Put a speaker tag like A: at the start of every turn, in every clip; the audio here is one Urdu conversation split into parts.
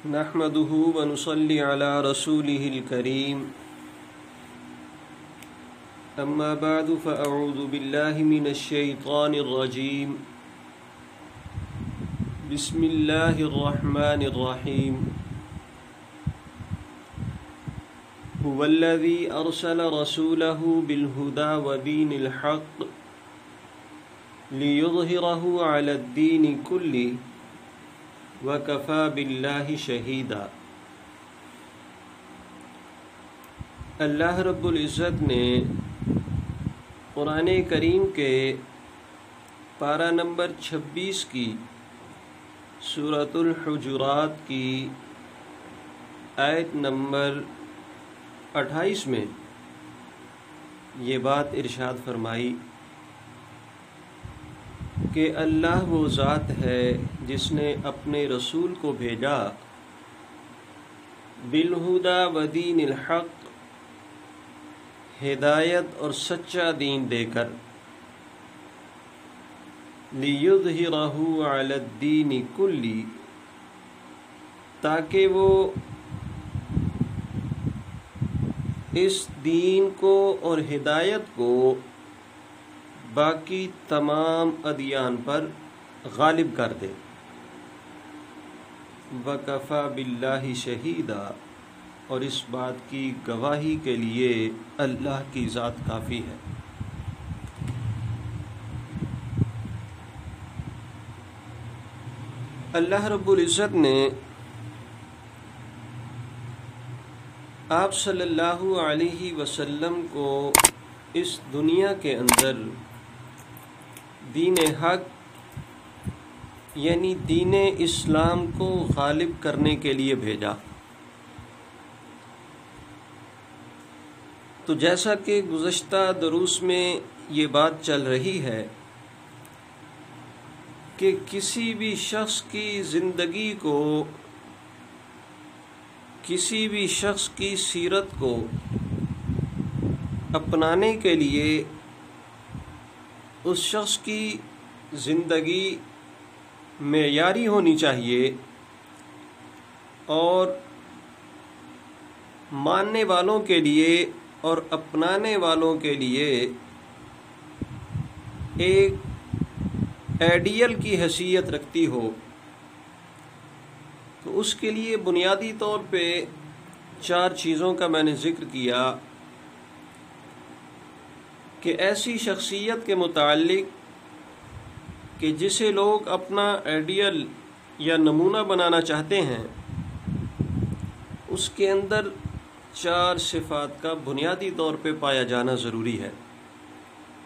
A: نحمده ونصلي على رسوله الكريم أما بعد فأعوذ بالله من الشيطان الرجيم بسم الله الرحمن الرحيم هو الذي أرسل رسوله بالهدى ودين الحق ليظهره على الدين كله وَكَفَى بِاللَّهِ شَهِيدًا۔ اللہ رب العزت نے قرآن کریم کے پارہ نمبر 26 کی سورۃ الحجرات کی آیت نمبر 28 میں یہ بات ارشاد فرمائی کہ اللہ وہ ذات ہے جس نے اپنے رسول کو بھیجا بالہدی و دین الحق، ہدایت اور سچا دین دے کر، لیظہرہ علی الدین کلی، تاکہ وہ اس دین کو اور ہدایت کو باقی تمام ادیان پر غالب کر دے۔ وَكَفَى بِاللَّهِ شَهِيدًا، اور اس بات کی گواہی کے لیے اللہ کی ذات کافی ہے۔ اللہ رب العزت نے آپ صلی اللہ علیہ وسلم کو اس دنیا کے اندر دین حق یعنی دین اسلام کو غالب کرنے کے لیے بھیجا۔ تو جیسا کہ گزشتہ دروس میں یہ بات چل رہی ہے کہ کسی بھی شخص کی زندگی کو، کسی بھی شخص کی سیرت کو اپنانے کے لیے اس شخص کی زندگی معیاری ہونی چاہیے اور ماننے والوں کے لیے اور اپنانے والوں کے لیے ایک آئیڈیل کی حیثیت رکھتی ہو۔ تو اس کے لیے بنیادی طور پہ 4 چیزوں کا میں نے ذکر کیا کہ ایسی شخصیت کے متعلق کہ جسے لوگ اپنا آئیڈیل یا نمونہ بنانا چاہتے ہیں، اس کے اندر 4 صفات کا بنیادی طور پہ پایا جانا ضروری ہے۔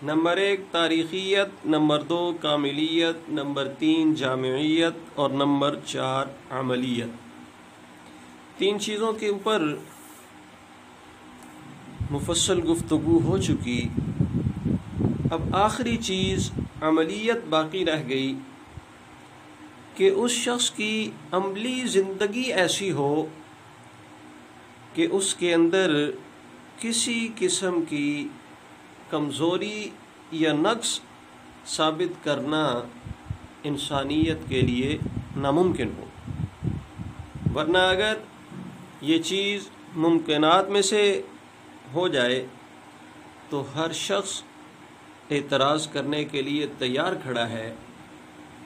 A: نمبر 1 تاریخیت، نمبر 2 کاملیت، نمبر 3 جامعیت اور نمبر 4 عملیت۔ 3 چیزوں کے اوپر مفصل گفتگو ہو چکی۔ اب آخری چیز عملیت باقی رہ گئی کہ اس شخص کی عملی زندگی ایسی ہو کہ اس کے اندر کسی قسم کی کمزوری یا نقص ثابت کرنا انسانیت کے لیے ناممکن ہو، ورنہ اگر یہ چیز ممکنات میں سے ہو جائے تو ہر شخص اعتراض کرنے کے لیے تیار کھڑا ہے،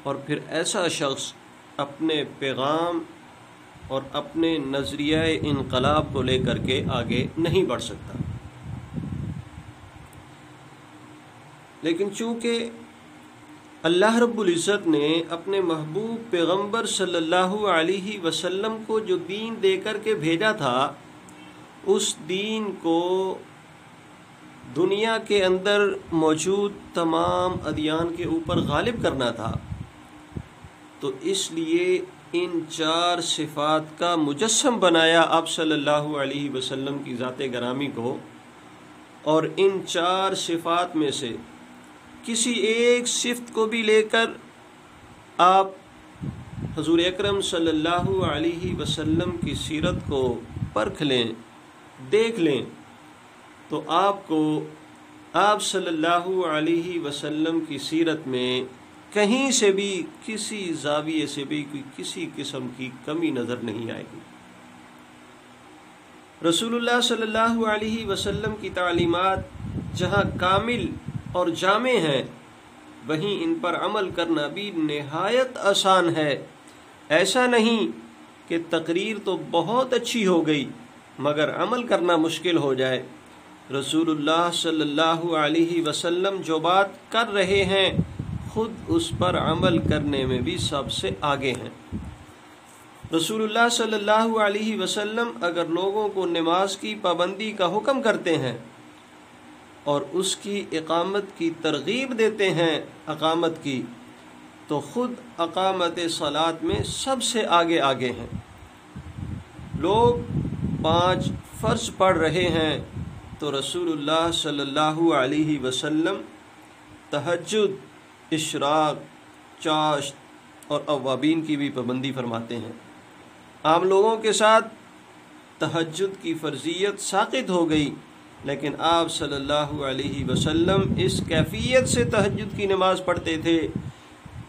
A: اور پھر ایسا شخص اپنے پیغام اور اپنے نظریہ انقلاب کو لے کر کے آگے نہیں بڑھ سکتا۔ لیکن چونکہ اللہ رب العزت نے اپنے محبوب پیغمبر صلی اللہ علیہ وسلم کو جو دین دے کر کے بھیجا تھا، اس دین کو دنیا کے اندر موجود تمام ادیان کے اوپر غالب کرنا تھا، تو اس لیے ان 4 صفات کا مجسم بنایا آپ صلی اللہ علیہ وسلم کی ذات گرامی کو، اور ان 4 صفات میں سے کسی ایک صفت کو بھی لے کر آپ حضور اکرم صلی اللہ علیہ وسلم کی سیرت کو پرکھ لیں، دیکھ لیں، تو آپ کو آپ صلی اللہ علیہ وسلم کی سیرت میں کہیں سے بھی کسی زاویے سے بھی کسی قسم کی کمی نظر نہیں آئے گی۔ رسول اللہ صلی اللہ علیہ وسلم کی تعلیمات جہاں کامل اور جامع ہیں، وہیں ان پر عمل کرنا بھی نہایت آسان ہے۔ ایسا نہیں کہ تقریر تو بہت اچھی ہو گئی مگر عمل کرنا مشکل ہو جائے۔ رسول اللہ صلی اللہ علیہ وسلم جو بات کر رہے ہیں خود اس پر عمل کرنے میں بھی سب سے آگے ہیں۔ رسول اللہ صلی اللہ علیہ وسلم اگر لوگوں کو نماز کی پابندی کا حکم کرتے ہیں اور اس کی اقامت کی ترغیب دیتے ہیں اقامت کی، تو خود اقامت صلاۃ میں سب سے آگے ہیں۔ لوگ 5 فرض پڑھ رہے ہیں تو رسول اللہ صلی اللہ علیہ وسلم تہجد، اشراق، چاشت اور اوابین کی بھی پابندی فرماتے ہیں۔ عام لوگوں کے ساتھ تہجد کی فرضیت ساقط ہو گئی، لیکن آپ صلی اللہ علیہ وسلم اس کیفیت سے تہجد کی نماز پڑھتے تھے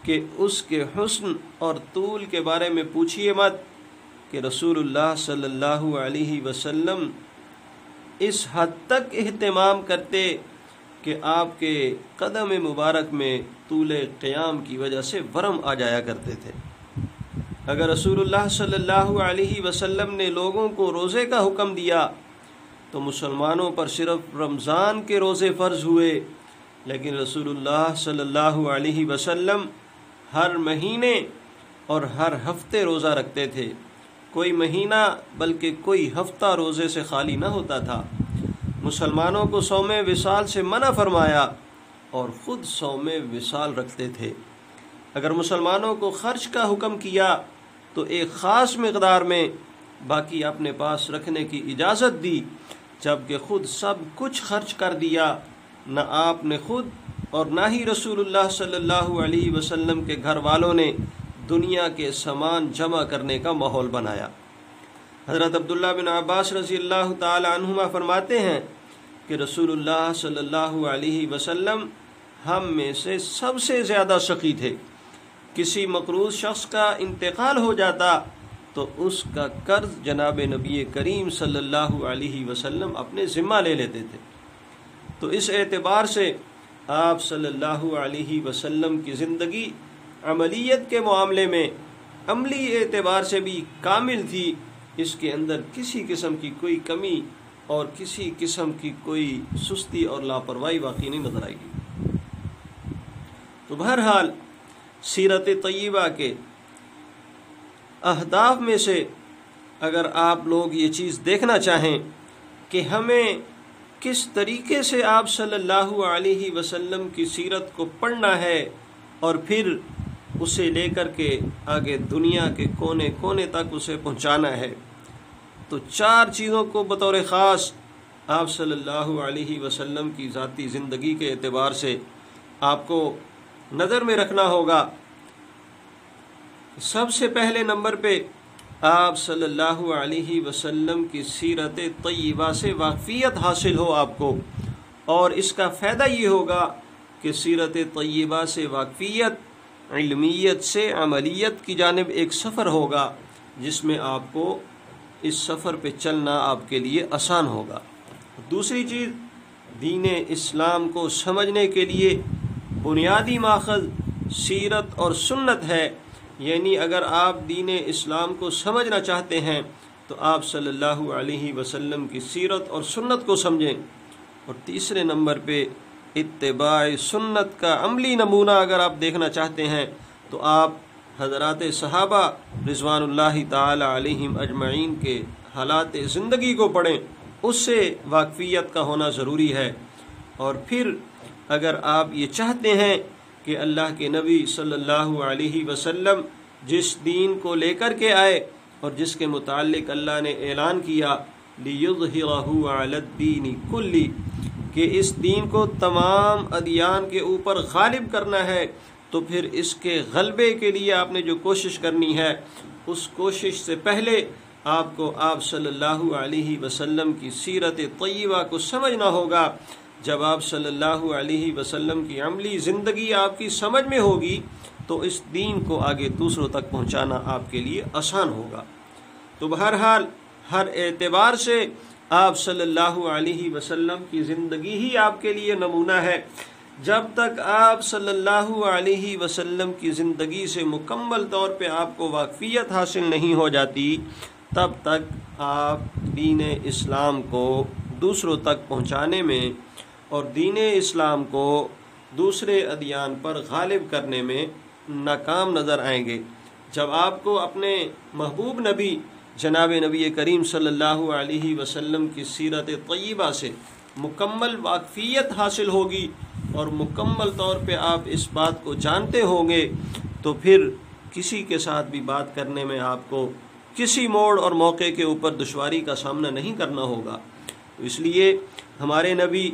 A: کہ اس کے حسن اور طول کے بارے میں پوچھیے مت، کہ رسول اللہ صلی اللہ علیہ وسلم اس حد تک اہتمام کرتے کہ آپ کے قدم مبارک میں طول قیام کی وجہ سے ورم آ جایا کرتے تھے۔ اگر رسول اللہ صلی اللہ علیہ وسلم نے لوگوں کو روزے کا حکم دیا تو مسلمانوں پر صرف رمضان کے روزے فرض ہوئے، لیکن رسول اللہ صلی اللہ علیہ وسلم ہر مہینے اور ہر ہفتے روزہ رکھتے تھے۔ کوئی مہینہ بلکہ کوئی ہفتہ روزے سے خالی نہ ہوتا تھا۔ مسلمانوں کو صوم وصال سے منع فرمایا اور خود صوم وصال رکھتے تھے۔ اگر مسلمانوں کو خرچ کا حکم کیا تو ایک خاص مقدار میں باقی اپنے پاس رکھنے کی اجازت دی، جبکہ خود سب کچھ خرچ کر دیا۔ نہ آپ نے خود اور نہ ہی رسول اللہ صلی اللہ علیہ وسلم کے گھر والوں نے دنیا کے سامان جمع کرنے کا ماحول بنایا۔ حضرت عبداللہ بن عباس رضی اللہ تعالی عنہما فرماتے ہیں کہ رسول اللہ صلی اللہ علیہ وسلم ہم میں سے سب سے زیادہ سخی تھے۔ کسی مقروض شخص کا انتقال ہو جاتا تو اس کا قرض جناب نبی کریم صلی اللہ علیہ وسلم اپنے ذمہ لے لیتے تھے۔ تو اس اعتبار سے آپ صلی اللہ علیہ وسلم کی زندگی عملیت کے معاملے میں عملی اعتبار سے بھی کامل تھی۔ اس کے اندر کسی قسم کی کوئی کمی اور کسی قسم کی کوئی سستی اور لاپرواہی واقعی نہیں نظر آئے گی۔ تو بہرحال سیرت طیبہ کے اہداف میں سے اگر آپ لوگ یہ چیز دیکھنا چاہیں کہ ہمیں کس طریقے سے آپ صلی اللہ علیہ وسلم کی سیرت کو پڑھنا ہے اور پھر اسے لے کر کے آگے دنیا کے کونے کونے تک اسے پہنچانا ہے، تو 4 چیزوں کو بطور خاص آپ صلی اللہ علیہ وسلم کی ذاتی زندگی کے اعتبار سے آپ کو نظر میں رکھنا ہوگا۔ سب سے پہلے نمبر پہ آپ صلی اللہ علیہ وسلم کی سیرت طیبہ سے واقفیت حاصل ہو آپ کو، اور اس کا فائدہ یہ ہوگا کہ سیرت طیبہ سے واقفیت علمیت سے عملیت کی جانب ایک سفر ہوگا، جس میں آپ کو اس سفر پہ چلنا آپ کے لیے آسان ہوگا۔ دوسری چیز، دین اسلام کو سمجھنے کے لیے بنیادی ماخذ سیرت اور سنت ہے، یعنی اگر آپ دین اسلام کو سمجھنا چاہتے ہیں تو آپ صلی اللہ علیہ وسلم کی سیرت اور سنت کو سمجھیں۔ اور تیسرے نمبر پہ اتباع سنت کا عملی نمونہ اگر آپ دیکھنا چاہتے ہیں تو آپ حضرات صحابہ رضوان اللہ تعالی علیہم اجمعین کے حالات زندگی کو پڑھیں، اس سے واقفیت کا ہونا ضروری ہے۔ اور پھر اگر آپ یہ چاہتے ہیں کہ اللہ کے نبی صلی اللہ علیہ وسلم جس دین کو لے کر کے آئے اور جس کے متعلق اللہ نے اعلان کیا لِيُظْهِرَهُ عَلَى الدِّينِ كُلِّهِ، کہ اس دین کو تمام ادیان کے اوپر غالب کرنا ہے، تو پھر اس کے غلبے کے لیے آپ نے جو کوشش کرنی ہے، اس کوشش سے پہلے آپ کو آپ صلی اللہ علیہ وسلم کی سیرت طیبہ کو سمجھنا ہوگا۔ جب آپ صلی اللہ علیہ وسلم کی عملی زندگی آپ کی سمجھ میں ہوگی تو اس دین کو آگے دوسروں تک پہنچانا آپ کے لیے آسان ہوگا۔ تو بہرحال ہر اعتبار سے آپ صلی اللہ علیہ وسلم کی زندگی ہی آپ کے لیے نمونہ ہے۔ جب تک آپ صلی اللہ علیہ وسلم کی زندگی سے مکمل طور پہ آپ کو واقفیت حاصل نہیں ہو جاتی، تب تک آپ دین اسلام کو دوسروں تک پہنچانے میں اور دین اسلام کو دوسرے ادیان پر غالب کرنے میں ناکام نظر آئیں گے۔ جب آپ کو اپنے محبوب نبی جناب نبی کریم صلی اللہ علیہ وسلم کی سیرت طیبہ سے مکمل واقفیت حاصل ہوگی اور مکمل طور پہ آپ اس بات کو جانتے ہوں گے، تو پھر کسی کے ساتھ بھی بات کرنے میں آپ کو کسی موڑ اور موقع کے اوپر دشواری کا سامنا نہیں کرنا ہوگا۔ تو اس لیے ہمارے نبی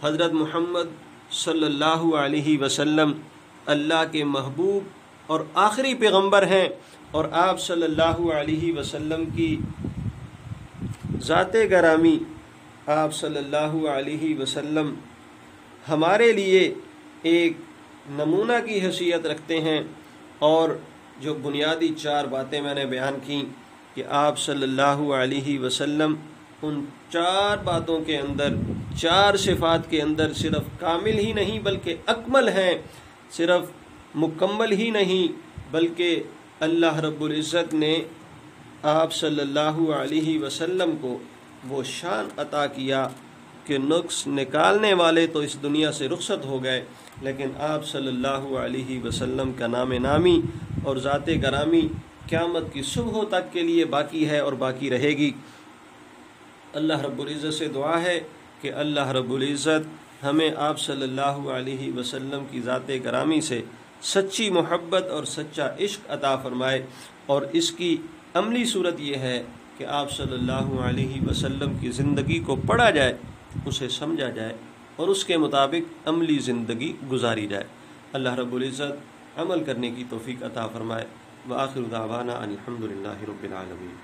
A: حضرت محمد صلی اللہ علیہ وسلم اللہ کے محبوب اور آخری پیغمبر ہیں، اور آپ صلی اللہ علیہ وسلم کی ذات گرامی، آپ صلی اللہ علیہ وسلم ہمارے لیے ایک نمونہ کی حیثیت رکھتے ہیں۔ اور جو بنیادی 4 باتیں میں نے بیان کی کہ آپ صلی اللہ علیہ وسلم ان 4 باتوں کے اندر، 4 صفات کے اندر صرف کامل ہی نہیں بلکہ اکمل ہیں، صرف مکمل ہی نہیں بلکہ اللہ رب العزت نے آپ صلی اللہ علیہ وسلم کو وہ شان عطا کیا کہ نقص نکالنے والے تو اس دنیا سے رخصت ہو گئے، لیکن آپ صلی اللہ علیہ وسلم کا نام نامی اور ذات گرامی قیامت کی صبح تک کے لیے باقی ہے اور باقی رہے گی۔ اللہ رب العزت سے دعا ہے کہ اللہ رب العزت ہمیں آپ صلی اللہ علیہ وسلم کی ذات گرامی سے سچی محبت اور سچا عشق عطا فرمائے، اور اس کی عملی صورت یہ ہے کہ آپ صلی اللہ علیہ وسلم کی زندگی کو پڑھا جائے، اسے سمجھا جائے اور اس کے مطابق عملی زندگی گزاری جائے۔ اللہ رب العزت عمل کرنے کی توفیق عطا فرمائے۔ وآخر دعوانا ان الحمد للہ رب العالمین۔